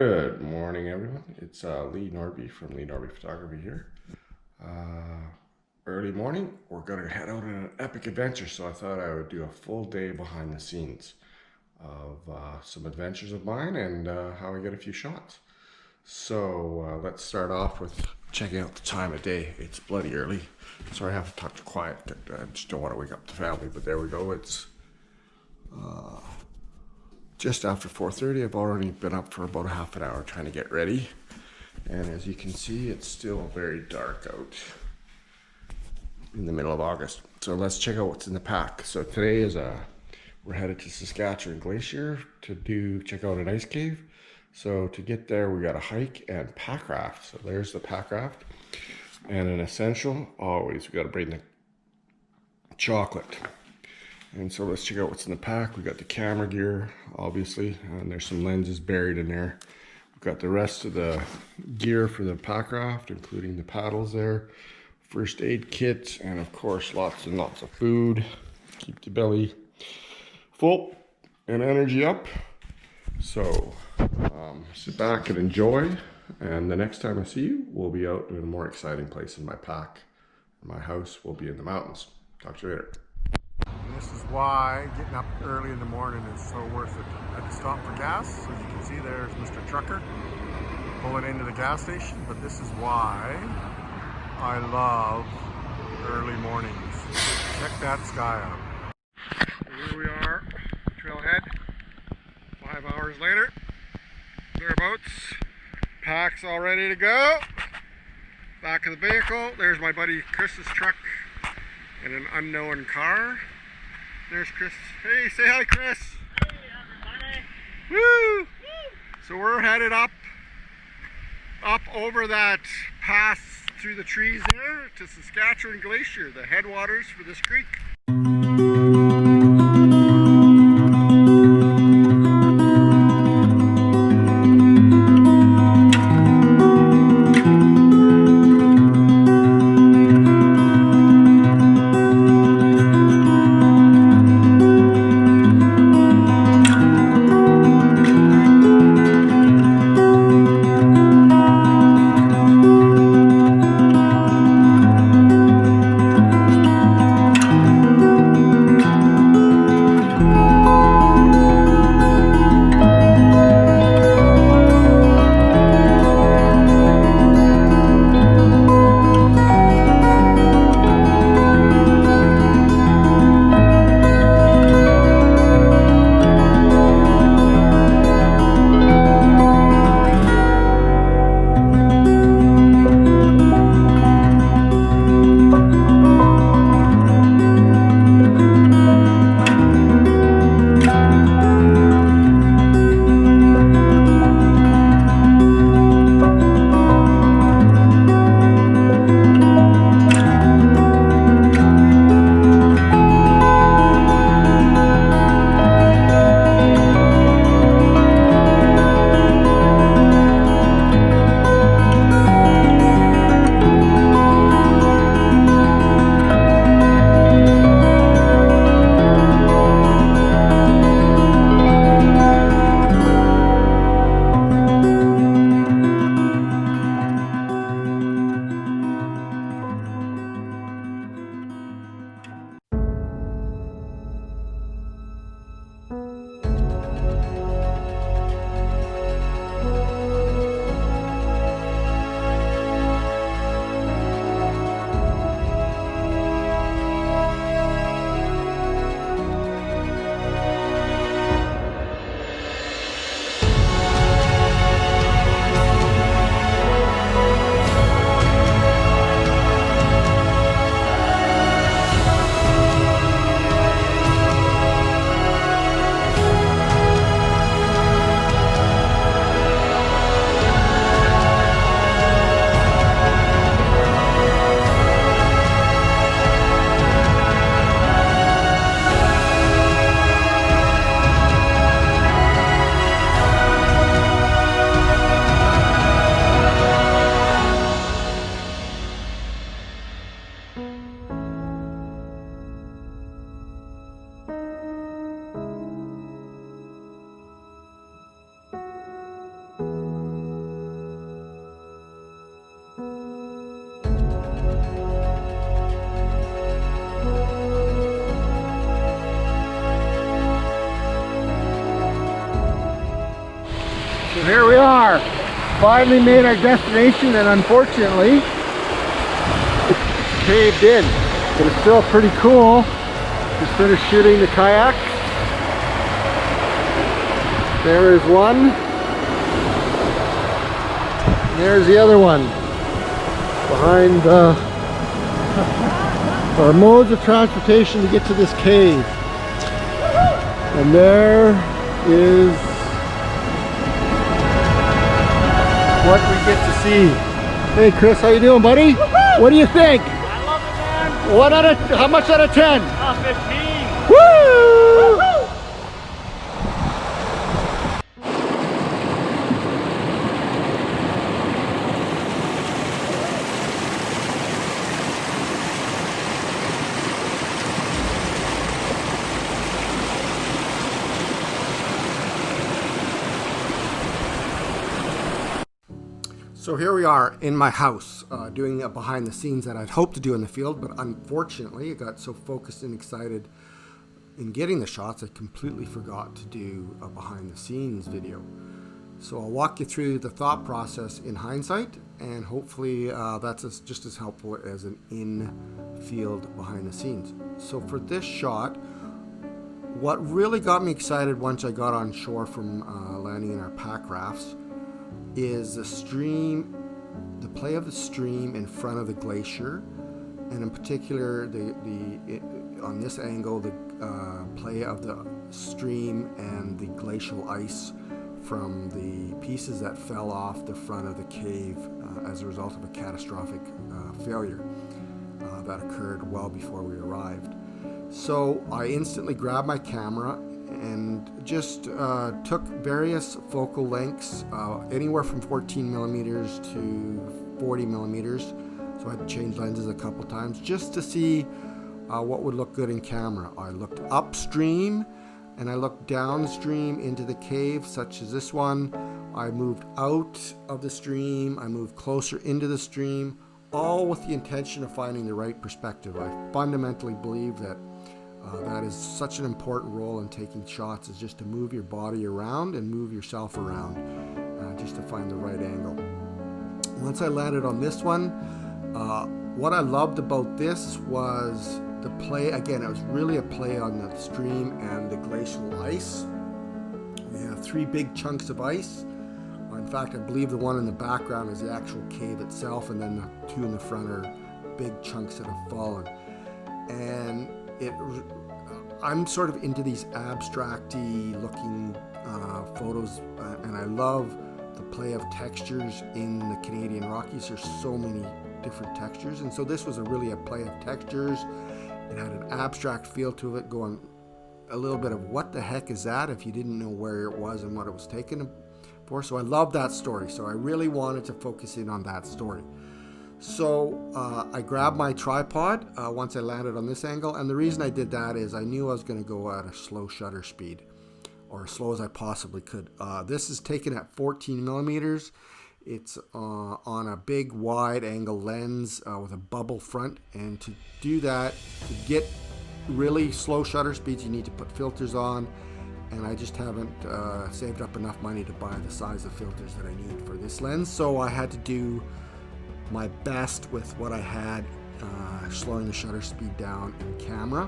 Good morning, everyone. It's Lee Norby from Lee Norby Photography here. Early morning, we're going to head out on an epic adventure, so I thought I would do a full day behind the scenes of some adventures of mine and how I get a few shots. So let's start off with checking out the time of day. It's bloody early. Sorry I have to talk to quiet. I just don't want to wake up the family, but there we go. It's just after 4:30. I've already been up for about a half an hour trying to get ready. And as you can see, it's still very dark out in the middle of August. So let's check out what's in the pack. So today is we're headed to Saskatchewan Glacier to check out an ice cave. So to get there, we got a hike and pack raft. So there's the pack raft. And an essential, always, we got to bring the chocolate. And so let's check out what's in the pack. We got the camera gear, obviously, and there's some lenses buried in there. We've got the rest of the gear for the pack raft, including the paddles there, first aid kit, and of course, lots and lots of food. Keep the belly full and energy up. So sit back and enjoy. And the next time I see you, we'll be out in a more exciting place in my pack. My house will be in the mountains. Talk to you later. And this is why getting up early in the morning is so worth it. I had to stop for gas. As you can see, there's Mr. Trucker pulling into the gas station. But this is why I love early mornings. Check that sky out. Here we are, trailhead. 5 hours later, thereabouts. Pack's all ready to go. Back of the vehicle. There's my buddy Chris's truck and an unknown car. There's Chris. Hey, say hi, Chris. Hey, everybody. Woo! So we're headed up over that pass through the trees there to Saskatchewan Glacier, the headwaters for this creek. Here we are. Finally made our destination, and unfortunately, it's caved in. But it's still pretty cool. Just finished shooting the kayak. There is one. There's the other one. Behind our modes of transportation to get to this cave. And there is what we get to see. Hey Chris, how you doing, buddy? What do you think? I love it, man. What out of, how much out of 10? 15. Woo! So here we are in my house doing a behind the scenes that I'd hoped to do in the field, but unfortunately I got so focused and excited in getting the shots I completely forgot to do a behind the scenes video. So I'll walk you through the thought process in hindsight, and hopefully that's just as helpful as an in-field behind the scenes. So for this shot, what really got me excited once I got on shore from landing in our pack rafts is the stream, the play of the stream in front of the glacier, and in particular on this angle the play of the stream and the glacial ice from the pieces that fell off the front of the cave as a result of a catastrophic failure that occurred well before we arrived. So I instantly grabbed my camera and just took various focal lengths, anywhere from 14 millimeters to 40 millimeters. So I had to change lenses a couple times just to see what would look good in camera. I looked upstream and I looked downstream into the cave, such as this one. I moved out of the stream, I moved closer into the stream, all with the intention of finding the right perspective. I fundamentally believe that that is such an important role in taking shots, is just to move your body around and move yourself around just to find the right angle. Once I landed on this one, what I loved about this was the play. Again, it was really a play on the stream and the glacial ice. We have 3 big chunks of ice. In fact, I believe the one in the background is the actual cave itself, and then the 2 in the front are big chunks that have fallen. And I'm sort of into these abstract-y looking photos, and I love the play of textures in the Canadian Rockies. There's so many different textures, and so this was really a play of textures. It had an abstract feel to it, going a little bit of what the heck is that if you didn't know where it was and what it was taken for. So I love that story, so I really wanted to focus in on that story. So I grabbed my tripod once I landed on this angle, and the reason I did that is I knew I was going to go at a slow shutter speed, or as slow as I possibly could. This is taken at 14 millimeters. It's on a big wide angle lens with a bubble front, and to do that, to get really slow shutter speeds, you need to put filters on, and I just haven't saved up enough money to buy the size of filters that I need for this lens, so I had to do my best with what I had, slowing the shutter speed down in camera.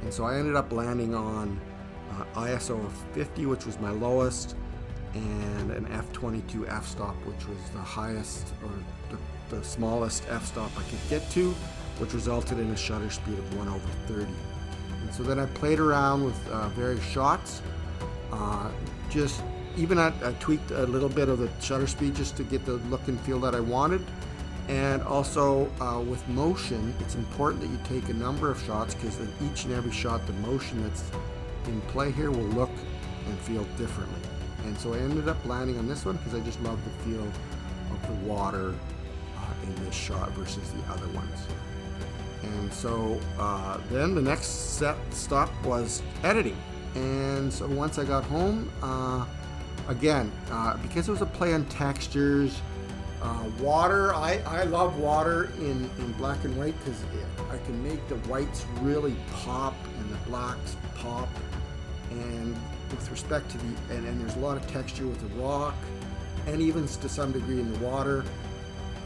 And so I ended up landing on ISO of 50, which was my lowest, and an f22 f-stop, which was the highest, or the smallest f-stop I could get to, which resulted in a shutter speed of 1/30. And so then I played around with various shots. I tweaked a little bit of the shutter speed just to get the look and feel that I wanted. And also with motion, it's important that you take a number of shots, because in each and every shot, the motion that's in play here will look and feel differently. And so I ended up landing on this one because I just love the feel of the water in this shot versus the other ones. And so then the next stop was editing. And so once I got home, again, because it was a play on textures, water, I love water in black and white because I can make the whites really pop and the blacks pop. And with respect to and there's a lot of texture with the rock, and even to some degree in the water.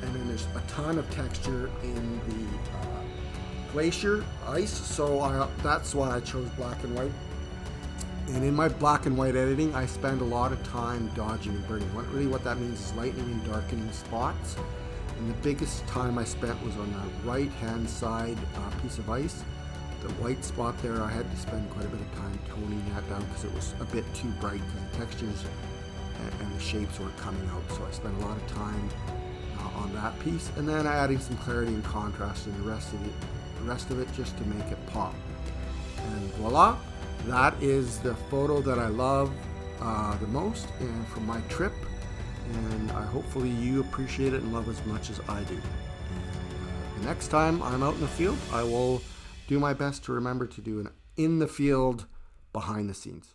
And then there's a ton of texture in the glacier ice, so that's why I chose black and white. And in my black and white editing, I spend a lot of time dodging and burning. What that means is lightening and darkening spots. And the biggest time I spent was on the right-hand side piece of ice. The white spot there, I had to spend quite a bit of time toning that down because it was a bit too bright because the textures and the shapes were coming out. So I spent a lot of time on that piece, and then adding some clarity and contrast in the rest of it just to make it pop. And voila! That is the photo that I love the most and from my trip, and hopefully you appreciate it and love as much as I do. And the next time I'm out in the field, I will do my best to remember to do an in the field behind the scenes.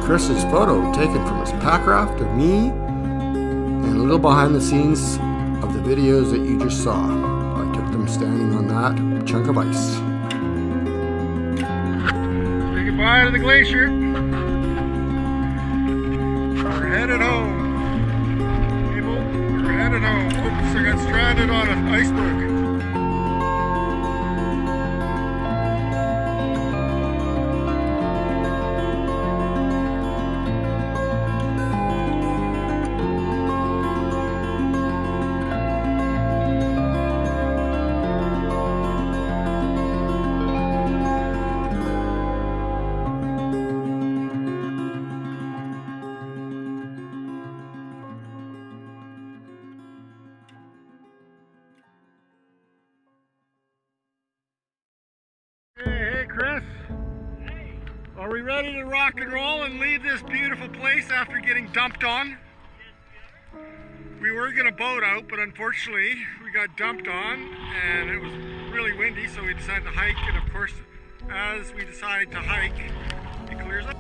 Chris's photo taken from his pack raft of me and a little behind the scenes of the videos that you just saw. I took them standing on that chunk of ice. Say goodbye to the glacier. We're headed home. People, we're headed home. Oops, I got stranded on an iceberg. Hey, Chris. Hey. Are we ready to rock and roll and leave this beautiful place after getting dumped on? We were going to boat out, but unfortunately we got dumped on and it was really windy, so we decided to hike. And of course, as we decide to hike, it clears up.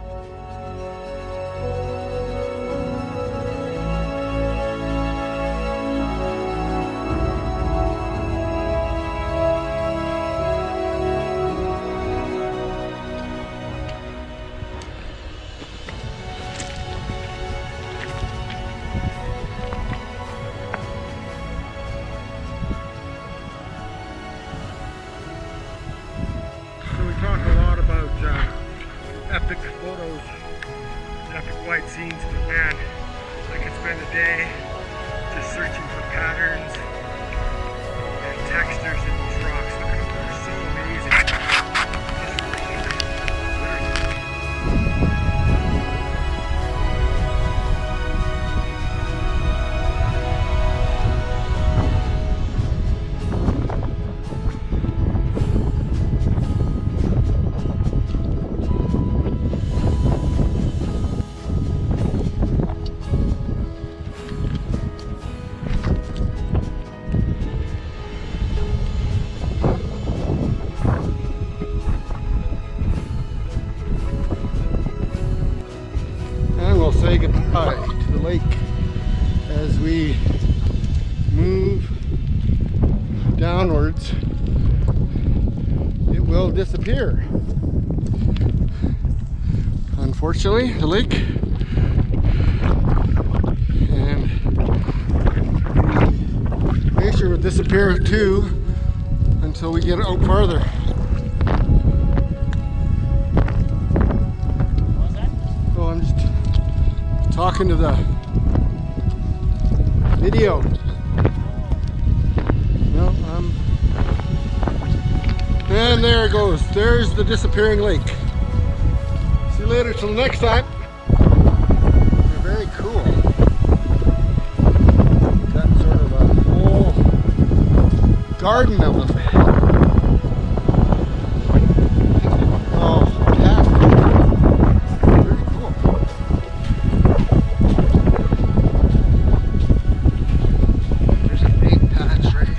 Talk a lot about epic photos, epic white scenes, but man, I could spend a day just searching for patterns and textures in these rocks. They're so amazing. Just Say goodbye to the lake as we move downwards. It will disappear. Unfortunately, the lake and the glacier will disappear too until we get out farther. So I'm just talking to the video. No, And there it goes. There's the disappearing lake. See you later till next time. They're very cool. Got sort of a whole garden of them. Oh, yeah. Very cool. There's a big patch right here.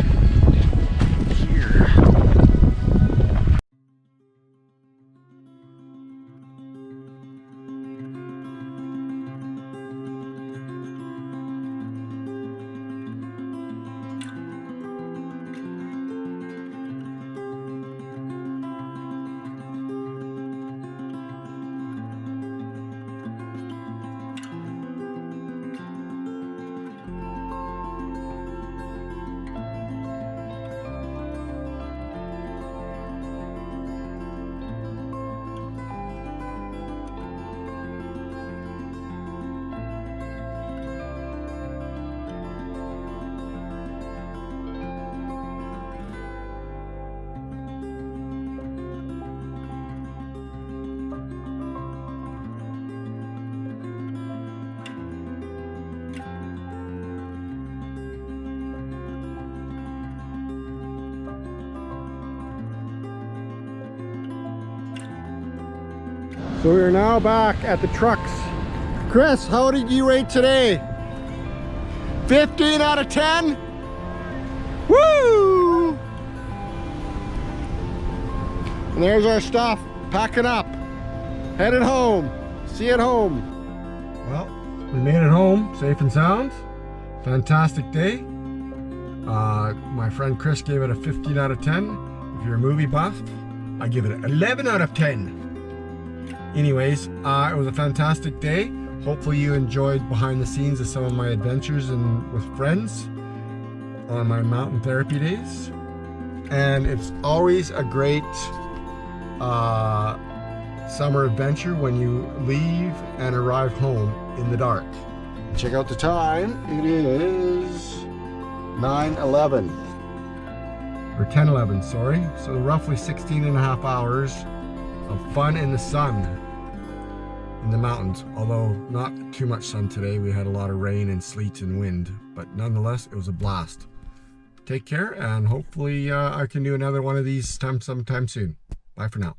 So we are now back at the trucks. Chris, how did you rate today? 15 out of 10? Woo! And there's our stuff, packing up, headed home. See you at home. Well, we made it home, safe and sound. Fantastic day. My friend Chris gave it a 15 out of 10. If you're a movie buff, I give it an 11 out of 10. Anyways, it was a fantastic day. Hopefully you enjoyed behind the scenes of some of my adventures and with friends on my mountain therapy days. And it's always a great summer adventure when you leave and arrive home in the dark. Check out the time. It is 9:11 or 10:11, sorry. So roughly 16 and a half hours of fun in the sun in the mountains, although not too much sun today. We had a lot of rain and sleet and wind, but nonetheless it was a blast. Take care, and hopefully I can do another one of these sometime soon. Bye for now.